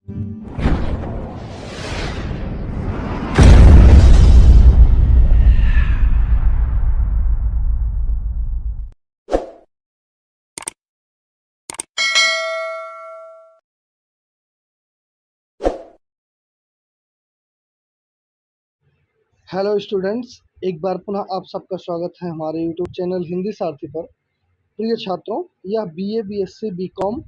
Hello students, एक बार पुनः आप सबका स्वागत है हमारे यूट्यूब चैनल हिंदी सारथी पर। प्रिय छात्रों, यह बीए, बीएससी, बीकॉम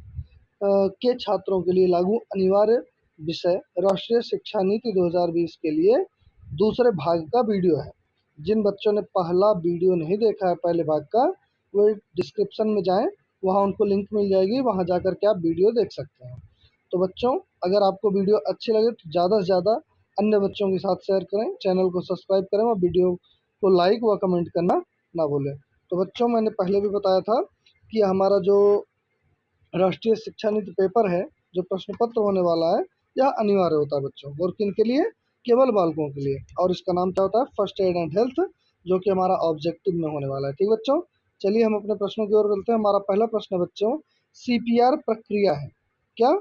के छात्रों के लिए लागू अनिवार्य विषय राष्ट्रीय शिक्षा नीति 2020 के लिए दूसरे भाग का वीडियो है। जिन बच्चों ने पहला वीडियो नहीं देखा है पहले भाग का, वो डिस्क्रिप्शन में जाएं, वहाँ उनको लिंक मिल जाएगी, वहाँ जाकर के आप वीडियो देख सकते हैं। तो बच्चों, अगर आपको वीडियो अच्छी लगे तो ज़्यादा से ज़्यादा अन्य बच्चों के साथ शेयर करें, चैनल को सब्सक्राइब करें और वीडियो को लाइक व कमेंट करना ना भूलें। तो बच्चों, मैंने पहले भी बताया था कि हमारा जो राष्ट्रीय शिक्षा नीति पेपर है, जो प्रश्न पत्र होने वाला है, यह अनिवार्य होता है बच्चों। और किन के लिए? केवल बालकों के लिए। और इसका नाम क्या होता है? फर्स्ट एड एंड हेल्थ, जो कि हमारा ऑब्जेक्टिव में होने वाला है। ठीक बच्चों, चलिए हम अपने प्रश्नों की ओर चलते हैं। हमारा पहला प्रश्न बच्चों, सीपीआर प्रक्रिया है क्या?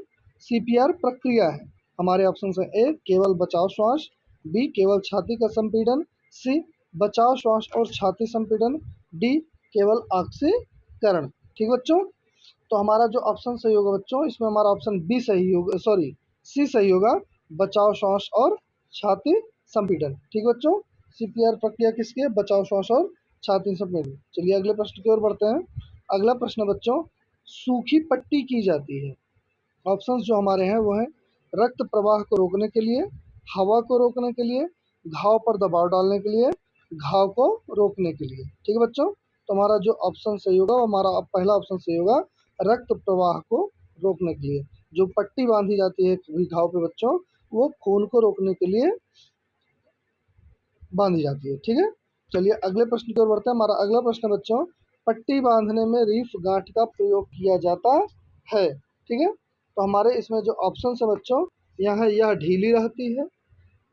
सीपीआर प्रक्रिया है। हमारे ऑप्शन है: ए केवल बचाव श्वास, बी केवल छाती का संपीड़न, सी बचाव श्वास और छाती संपीड़न, डी केवल ऑक्सीकरण। ठीक बच्चों, तो हमारा जो ऑप्शन सही होगा बच्चों, इसमें हमारा ऑप्शन बी सही होगा, सॉरी सी सही होगा, बचाव श्वास और छाती संपीड़न। ठीक बच्चों, सीपीआर प्रक्रिया किसकी है? बचाव श्वास और छाती संपीड़न। चलिए अगले प्रश्न की ओर बढ़ते हैं। अगला प्रश्न बच्चों, सूखी पट्टी की जाती है। ऑप्शंस जो हमारे हैं वो हैं: रक्त प्रवाह को रोकने के लिए, हवा को रोकने के लिए, घाव पर दबाव डालने के लिए, घाव को रोकने के लिए। ठीक है बच्चों, तो हमारा जो ऑप्शन सही होगा वो हमारा पहला ऑप्शन सही होगा, रक्त प्रवाह को रोकने के लिए। जो पट्टी बांधी जाती है किसी घाव पे बच्चों, वो खून को रोकने के लिए बांधी जाती है। ठीक है, चलिए अगले प्रश्न की ओर बढ़ते हैं। हमारा अगला प्रश्न बच्चों, पट्टी बांधने में रीफ गांठ का प्रयोग किया जाता है। ठीक है, तो हमारे इसमें जो ऑप्शन है बच्चों, यह ढीली रहती है,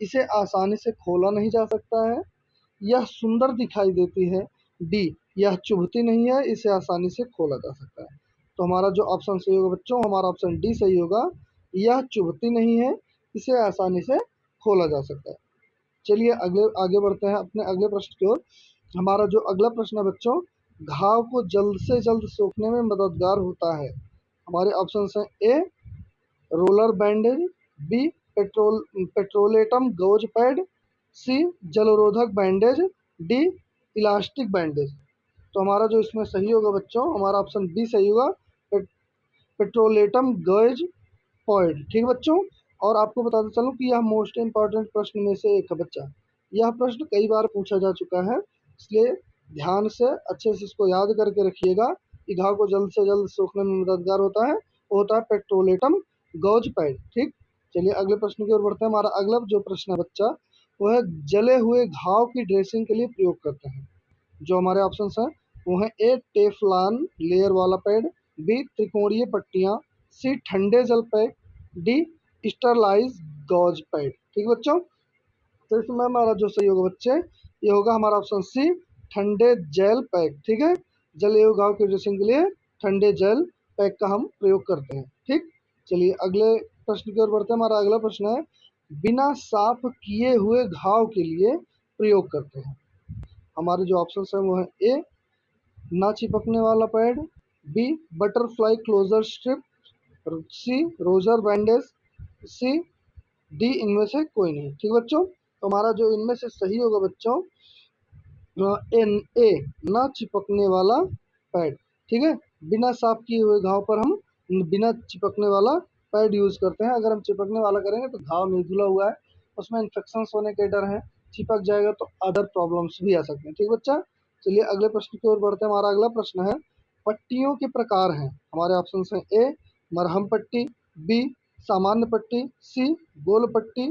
इसे आसानी से खोला नहीं जा सकता है, यह सुंदर दिखाई देती है, डी यह चुभती नहीं है, इसे आसानी से खोला जा सकता है। तो हमारा जो ऑप्शन सही होगा बच्चों, हमारा ऑप्शन डी सही होगा, यह चुभती नहीं है, इसे आसानी से खोला जा सकता है। चलिए आगे बढ़ते हैं अपने अगले प्रश्न की ओर। हमारा जो अगला प्रश्न है बच्चों, घाव को जल्द से जल्द सूखने में मददगार होता है। हमारे ऑप्शन हैं: A roller bandage, B petrolatum gauze pad, C जलरोधक बैंडेज, डी इलास्टिक बैंडेज। तो हमारा जो इसमें सही होगा बच्चों, हमारा ऑप्शन बी सही होगा, पेट्रोलेटम गौज पॉइंट। ठीक बच्चों, और आपको बताते चलूँ कि यह मोस्ट इंपॉर्टेंट प्रश्न में से एक है बच्चा। यह प्रश्न कई बार पूछा जा चुका है, इसलिए ध्यान से अच्छे से इसको याद करके रखिएगा कि घाव को जल्द से जल्द सूखने में मददगार होता है, वो होता है पेट्रोलेटम गौज पैड। ठीक, चलिए अगले प्रश्न की ओर बढ़ते हैं। हमारा अगला जो प्रश्न है बच्चा, वो है जले हुए घाव की ड्रेसिंग के लिए प्रयोग करते हैं। जो हमारे ऑप्शंस हैं वो हैं: ए टेफ्लॉन लेयर वाला पैड, बी त्रिकोणीय पट्टियाँ, सी ठंडे जल पैक, डी स्टरलाइज गॉज पैड। ठीक बच्चों, तो इसमें हमारा जो सही होगा बच्चे, ये होगा हमारा ऑप्शन सी, ठंडे जेल पैक। ठीक है, जले हुए घाव की ड्रेसिंग के लिए ठंडे जेल पैक का हम प्रयोग करते हैं। ठीक, चलिए अगले प्रश्न की ओर बढ़ते हैं। हमारा अगला प्रश्न है, बिना साफ किए हुए घाव के लिए प्रयोग करते हैं। हमारे जो ऑप्शन हैं वो है: ए ना चिपकने वाला pad, B butterfly closure strip, C रोजर बैंडेज, सी डी इनमें से कोई नहीं। ठीक बच्चों, तो हमारा जो इनमें से सही होगा बच्चों, एन ए ना चिपकने वाला पैड। ठीक है, बिना साफ किए हुए घाव पर हम बिना चिपकने वाला पैड यूज़ करते हैं। अगर हम चिपकने वाला करेंगे तो घाव नहीं धुला हुआ है, उसमें इन्फेक्शन होने के डर है, चिपक जाएगा तो अदर प्रॉब्लम्स भी आ सकते हैं। ठीक बच्चा, चलिए अगले प्रश्न की ओर बढ़ते हैं। हमारा अगला प्रश्न है, पट्टियों के प्रकार हैं। हमारे ऑप्शन हैं: ए मरहम पट्टी, बी सामान्य पट्टी, सी गोल पट्टी,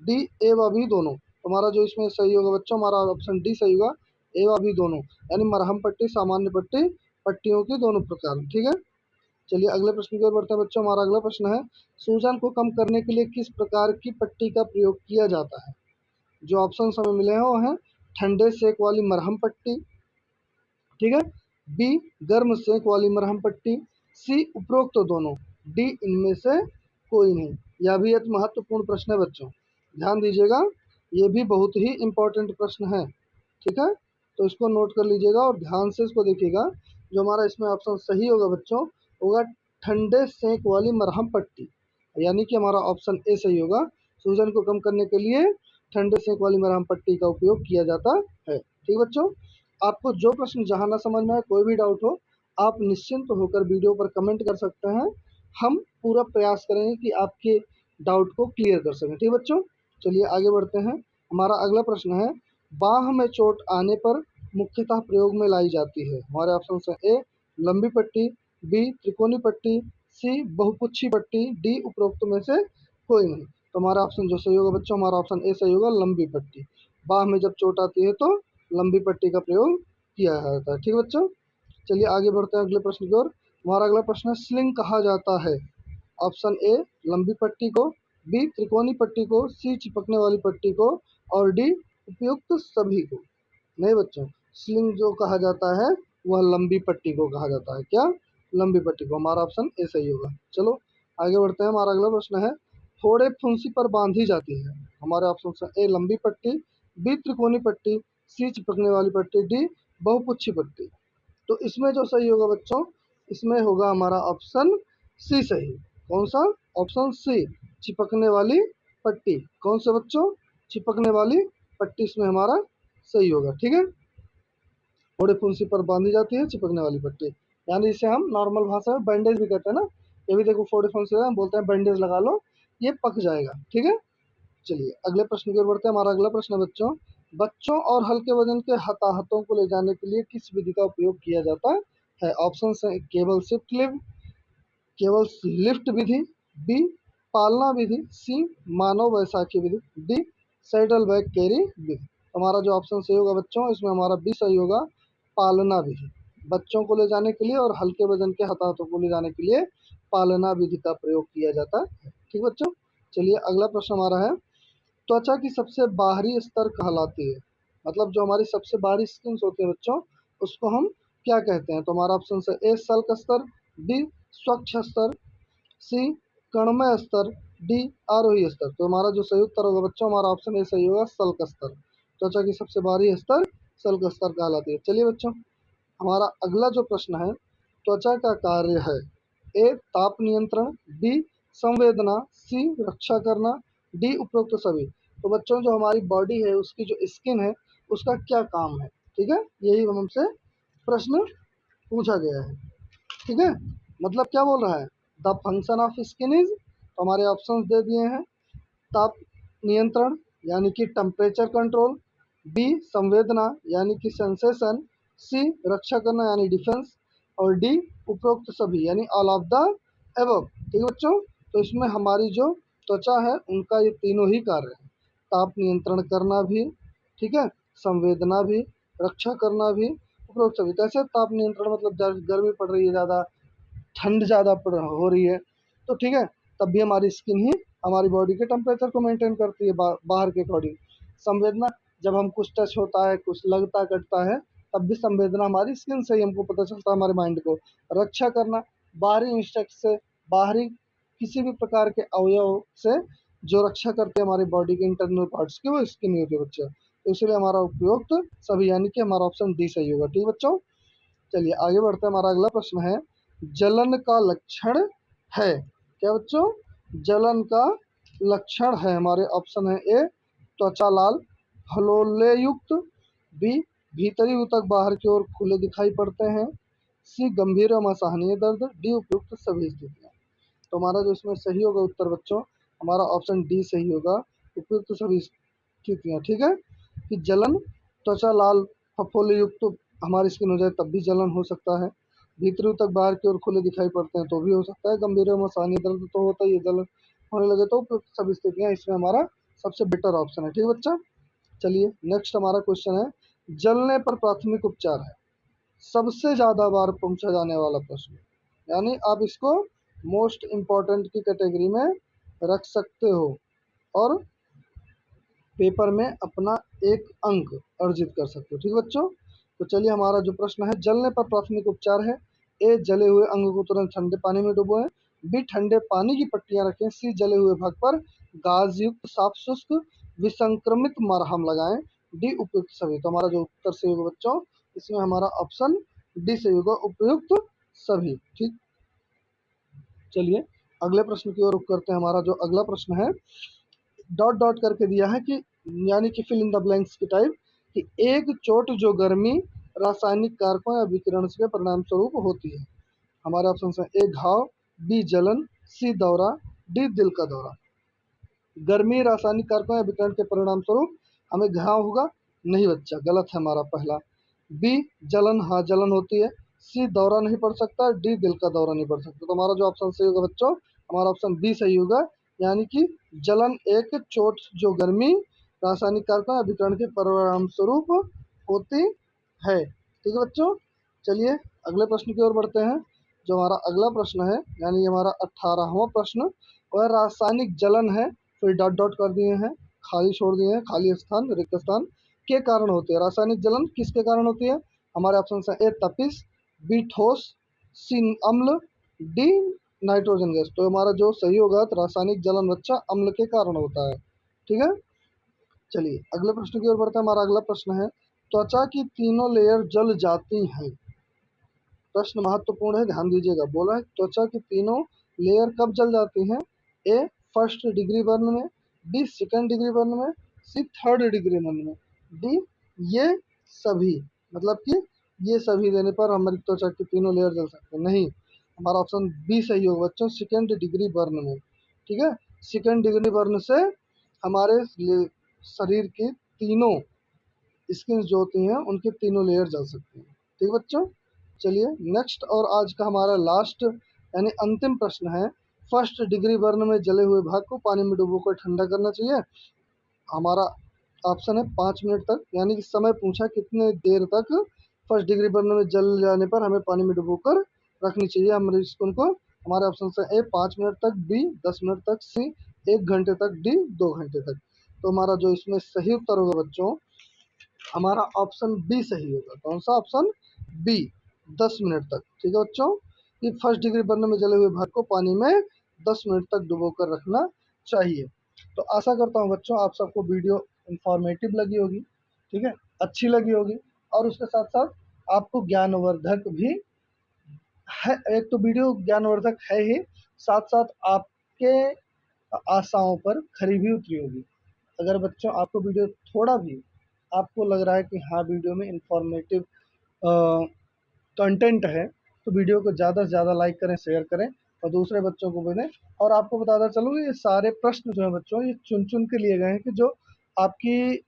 डी ए व बी दोनों। तो हमारा जो इसमें सही होगा बच्चों, हमारा ऑप्शन डी सही होगा, ए व बी दोनों, यानी मरहम पट्टी सामान्य पट्टी, पट्टियों के दोनों प्रकार। ठीक है, चलिए अगले प्रश्न की ओर बढ़ते हैं बच्चों। हमारा अगला प्रश्न है, सूजन को कम करने के लिए किस प्रकार की पट्टी का प्रयोग किया जाता है। जो ऑप्शन हमें मिले हैं वो हैं: ठंडे सेक वाली मरहम पट्टी, ठीक है, बी गर्म सेक वाली मरहम पट्टी, सी उपरोक्त तो दोनों, डी इनमें से कोई नहीं। यह भी एक महत्वपूर्ण प्रश्न है बच्चों, ध्यान दीजिएगा, ये भी बहुत ही इम्पोर्टेंट प्रश्न है। ठीक है, तो इसको नोट कर लीजिएगा और ध्यान से इसको देखिएगा। जो हमारा इसमें ऑप्शन सही होगा बच्चों, होगा ठंडे सेंक वाली मरहम पट्टी, यानी कि हमारा ऑप्शन ए सही होगा। सूजन को कम करने के लिए ठंडे सेंक वाली मरहम पट्टी का उपयोग किया जाता है। ठीक बच्चों, आपको जो प्रश्न जहाँ ना समझ में आए, कोई भी डाउट हो, आप निश्चिंत होकर वीडियो पर कमेंट कर सकते हैं। हम पूरा प्रयास करेंगे कि आपके डाउट को क्लियर कर सकें। ठीक बच्चों, चलिए आगे बढ़ते हैं। हमारा अगला प्रश्न है, बाह में चोट आने पर मुख्यतः प्रयोग में लाई जाती है। हमारे ऑप्शन है ए लंबी पट्टी, बी त्रिकोणी पट्टी, सी बहुपुच्छी पट्टी, डी उपरोक्त में से कोई नहीं। तो हमारा ऑप्शन जो सही होगा बच्चों, हमारा ऑप्शन ए सही होगा, लंबी पट्टी। बाह में जब चोट आती है तो लंबी पट्टी का प्रयोग किया जाता है। ठीक है बच्चों, चलिए आगे बढ़ते हैं अगले प्रश्न की ओर। हमारा अगला प्रश्न है, स्लिंग कहा जाता है। ऑप्शन ए लंबी पट्टी को, बी त्रिकोणी पट्टी को, सी चिपकने वाली पट्टी को, और डी उपयुक्त सभी को। नहीं बच्चों, स्लिंग जो कहा जाता है वह लंबी पट्टी को कहा जाता है। क्या? लंबी पट्टी को। हमारा ऑप्शन ए सही होगा। चलो आगे बढ़ते हैं। हमारा अगला प्रश्न है, फोड़े फुंसी पर बांधी जाती है। हमारे ऑप्शन है ए लंबी पट्टी, बी त्रिकोणी पट्टी, सी चिपकने वाली पट्टी, डी बहुपुच्छी पट्टी। तो इसमें जो सही होगा बच्चों, इसमें होगा हमारा ऑप्शन सी सही। कौन सा? ऑप्शन सी, चिपकने वाली पट्टी। कौन सा बच्चों? चिपकने वाली पट्टी इसमें हमारा सही होगा। ठीक है, फोड़े फुंसी पर बांधी जाती है चिपकने वाली पट्टी, यानी इसे हम नॉर्मल भाषा में बैंडेज भी कहते हैं ना। ये भी देखो फोड़े फुंसी है, हम बोलते हैं बैंडेज लगा लो, ये पक जाएगा। ठीक है, चलिए अगले प्रश्न की ओर बढ़ते हैं। हमारा अगला प्रश्न है बच्चों, बच्चों और हल्के वजन के हताहतों को ले जाने के लिए किस विधि का उपयोग किया जाता है? ऑप्शन है केबल शिफ्ट लिफ्ट, केवल लिफ्ट विधि, बी पालना विधि, सी मानव वैसाखी विधि, डी सैडल बैग कैरी विधि। हमारा जो ऑप्शन सही होगा बच्चों, इसमें हमारा बी सही होगा, पालना विधि। बच्चों को ले जाने के लिए और हल्के वजन के हताहतों को ले जाने के लिए पालना विधि का प्रयोग किया जाता है। ठीक बच्चों, चलिए अगला प्रश्न हमारा है, त्वचा की सबसे बाहरी स्तर कहलाती है। मतलब जो हमारी सबसे बाहरी स्किन होती है बच्चों, उसको हम क्या कहते हैं? तो हमारा ऑप्शन है ए सल्क स्तर, बी स्वच्छ स्तर, सी कणमय स्तर, डी आरोही स्तर। तो हमारा जो सही उत्तर होगा बच्चों, हमारा ऑप्शन ए सही होगा, सल्क स्तर। त्वचा की सबसे बाहरी स्तर सल्क स्तर कहलाती है। चलिए बच्चों, हमारा अगला जो प्रश्न है, त्वचा का कार्य है, ए ताप नियंत्रण, बी संवेदना, सी रक्षा करना, डी उपरोक्त सभी। तो बच्चों जो हमारी बॉडी है, उसकी जो स्किन है, उसका क्या काम है? ठीक है, यही हमसे प्रश्न पूछा गया है। ठीक है, मतलब क्या बोल रहा है, the function of skin is, तो हमारे ऑप्शन दे दिए हैं, ताप नियंत्रण यानी कि टेम्परेचर कंट्रोल, बी संवेदना यानी कि सेंसेशन, सी रक्षा करना यानी डिफेंस, और डी उपरोक्त सभी यानी ऑल ऑफ द एबव। ठीक है बच्चों, तो इसमें हमारी जो त्वचा है उनका ये तीनों ही कार्य है, ताप नियंत्रण करना भी, ठीक है, संवेदना भी, रक्षा करना भी, उपरोक्त सभी। कैसे ताप नियंत्रण? मतलब गर्मी पड़ रही है ज़्यादा, ठंड ज़्यादा पड़ हो रही है, तो ठीक है, तब भी हमारी स्किन ही हमारी बॉडी के टेम्परेचर को मेंटेन करती है बाहर के अकॉर्डिंग। संवेदना, जब हम कुछ टच होता है, कुछ लगता कटता है, तब भी संवेदना हमारी स्किन से ही हमको पता चलता है, हमारे माइंड को। रक्षा करना, बाहरी इंसेक्ट से, बाहरी किसी भी प्रकार के अवयव से जो रक्षा करते हैं हमारी बॉडी के इंटरनल पार्ट्स की, वो स्किन ही होती है बच्चों। तो इसलिए हमारा उपयुक्त सभी यानी कि हमारा ऑप्शन डी सही होगा। ठीक है बच्चों, चलिए आगे बढ़ते हैं। हमारा अगला प्रश्न है, जलन का लक्षण है। क्या बच्चों? जलन का लक्षण है। हमारे ऑप्शन है ए त्वचा लाल, फलोले युक्त, बी भीतरी ऊतक बाहर की ओर खुले दिखाई पड़ते हैं, सी गंभीर एवं असहनीय दर्द, डी उपयुक्त सभी स्थितियां। तो हमारा जो इसमें सही होगा उत्तर बच्चों, हमारा ऑप्शन डी सही होगा, उपयुक्त सभी स्थितियां। ठीक है, कि जलन, त्वचा लाल फफोले युक्त हमारी स्किन हो जाए तब भी जलन हो सकता है, भीतरी तक बाहर की ओर खुले दिखाई पड़ते हैं तो भी हो सकता है, गंभीर एवं असहनीय दर्द तो होता ही है, जलन होने लगे तो उपयुक्त सभी स्थितियां, इसमें हमारा सबसे बेटर ऑप्शन है। ठीक है बच्चा, चलिए नेक्स्ट हमारा क्वेश्चन है, जलने पर प्राथमिक उपचार है। सबसे ज़्यादा बार पूछा जाने वाला प्रश्न, यानी आप इसको मोस्ट इम्पॉर्टेंट की कैटेगरी में रख सकते हो और पेपर में अपना एक अंक अर्जित कर सकते हो। ठीक है बच्चों, तो चलिए हमारा जो प्रश्न है, जलने पर प्राथमिक उपचार है, ए जले हुए अंग को तुरंत ठंडे पानी में डुबोएं, बी ठंडे पानी की पट्टियां रखें, सी जले हुए भाग पर गाज युक्त साफ शुष्क विसंक्रमित मरहम लगाएं, डी उपयुक्त सभी। तो हमारा जो उत्तर सही होगा बच्चों, इसमें हमारा ऑप्शन डी सही होगा, उपयुक्त सभी। ठीक, चलिए अगले प्रश्न की ओर रुख करते हैं। हमारा जो अगला प्रश्न है, डॉट डॉट करके दिया है कि यानी कि फिल इन द ब्लैंक्स की टाइप, कि एक चोट जो गर्मी रासायनिक कारकों या विकिरण के परिणाम स्वरूप होती है। हमारे ऑप्शन है ए घाव, बी जलन, सी दौरा, डी दिल का दौरा। गर्मी रासायनिक कारकों या विकिरण के परिणाम स्वरूप हमें घाव होगा, नहीं बच्चा, गलत है हमारा पहला। बी जलन, हाँ जलन होती है। सी दौरा नहीं पड़ सकता, डी दिल का दौरा नहीं पड़ सकता। तो हमारा जो ऑप्शन सही होगा बच्चों, हमारा ऑप्शन बी सही होगा, यानी कि जलन एक चोट जो गर्मी रासायनिक कारकों या विकिरण के परिणाम स्वरूप होती है। ठीक है बच्चों, चलिए अगले प्रश्न की ओर बढ़ते हैं। जो हमारा अगला प्रश्न है, यानी हमारा 18वां प्रश्न, वह रासायनिक जलन है, फिर डॉट डॉट कर दिए हैं, खाली छोड़ दिए हैं, खाली स्थान रिक्त स्थान, के कारण होती है। रासायनिक जलन किसके कारण होती है? हमारे ऑप्शन है ए तपिश, बी ठोस, सी अम्ल, डी नाइट्रोजन गैस। तो हमारा जो सही होगा, तो रासायनिक जलन बच्चा अम्ल के कारण होता है। ठीक है, चलिए अगले प्रश्न की ओर बढ़ते हैं। हमारा अगला प्रश्न है, त्वचा की तीनों लेयर जल जाती हैं। प्रश्न महत्वपूर्ण है, ध्यान दीजिएगा। बोला है त्वचा की तीनों लेयर कब जल जाती हैं? ए फर्स्ट डिग्री बर्न में, बी सेकंड डिग्री बर्न में, सी थर्ड डिग्री बर्न में, डी ये सभी। मतलब कि ये सभी देने पर हमारी त्वचा की तीनों लेयर जल सकते हैं। नहीं, हमारा ऑप्शन बी सही होगा बच्चों, सेकंड डिग्री बर्न में। ठीक है, सेकंड डिग्री बर्न से हमारे शरीर की तीनों स्किन जो होती हैं उनके तीनों लेयर जल सकती हैं। ठीक है बच्चों, चलिए नेक्स्ट और आज का हमारा लास्ट यानी अंतिम प्रश्न है, फर्स्ट डिग्री बर्न में जले हुए भाग को पानी में डुबोकर ठंडा करना चाहिए। हमारा ऑप्शन है 5 मिनट तक, यानी कि समय पूछा कितने देर तक फर्स्ट डिग्री बर्न में जल जाने पर हमें पानी में डुबोकर रखनी चाहिए हमारे स्पून को। हमारे ऑप्शन है ए 5 मिनट तक, बी 10 मिनट तक, सी 1 घंटे तक, डी 2 घंटे तक। तो हमारा जो इसमें सही उत्तर होगा बच्चों, हमारा ऑप्शन बी सही होगा। कौन सा ऑप्शन? बी, 10 मिनट तक। ठीक है बच्चों, कि फर्स्ट डिग्री बर्न में जले हुए भाग को पानी में 10 मिनट तक डुबो कर रखना चाहिए। तो आशा करता हूँ बच्चों आप सबको वीडियो इंफॉर्मेटिव लगी होगी, ठीक है, अच्छी लगी होगी, और उसके साथ साथ आपको ज्ञानवर्धक भी है। एक तो वीडियो ज्ञानवर्धक है ही, साथ साथ आपके आशाओं पर खरी भी उतरी होगी। अगर बच्चों आपको वीडियो थोड़ा भी आपको लग रहा है कि हाँ वीडियो में इंफॉर्मेटिव कंटेंट है, तो वीडियो को ज़्यादा से ज़्यादा लाइक करें, शेयर करें और दूसरे बच्चों को भी दें। और आपको बताता चलूँ, ये सारे प्रश्न जो हैं बच्चों, ये चुन चुन के लिए गए हैं कि जो आपकी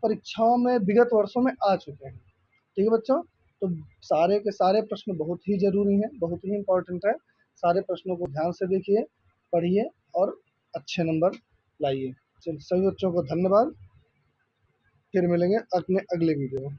परीक्षाओं में विगत वर्षों में आ चुके हैं। ठीक है बच्चों, तो सारे के सारे प्रश्न बहुत ही ज़रूरी हैं, बहुत ही इम्पोर्टेंट है। सारे प्रश्नों को ध्यान से देखिए, पढ़िए और अच्छे नंबर लाइए। चलिए सभी बच्चों को धन्यवाद, फिर मिलेंगे अपने अगले वीडियो में।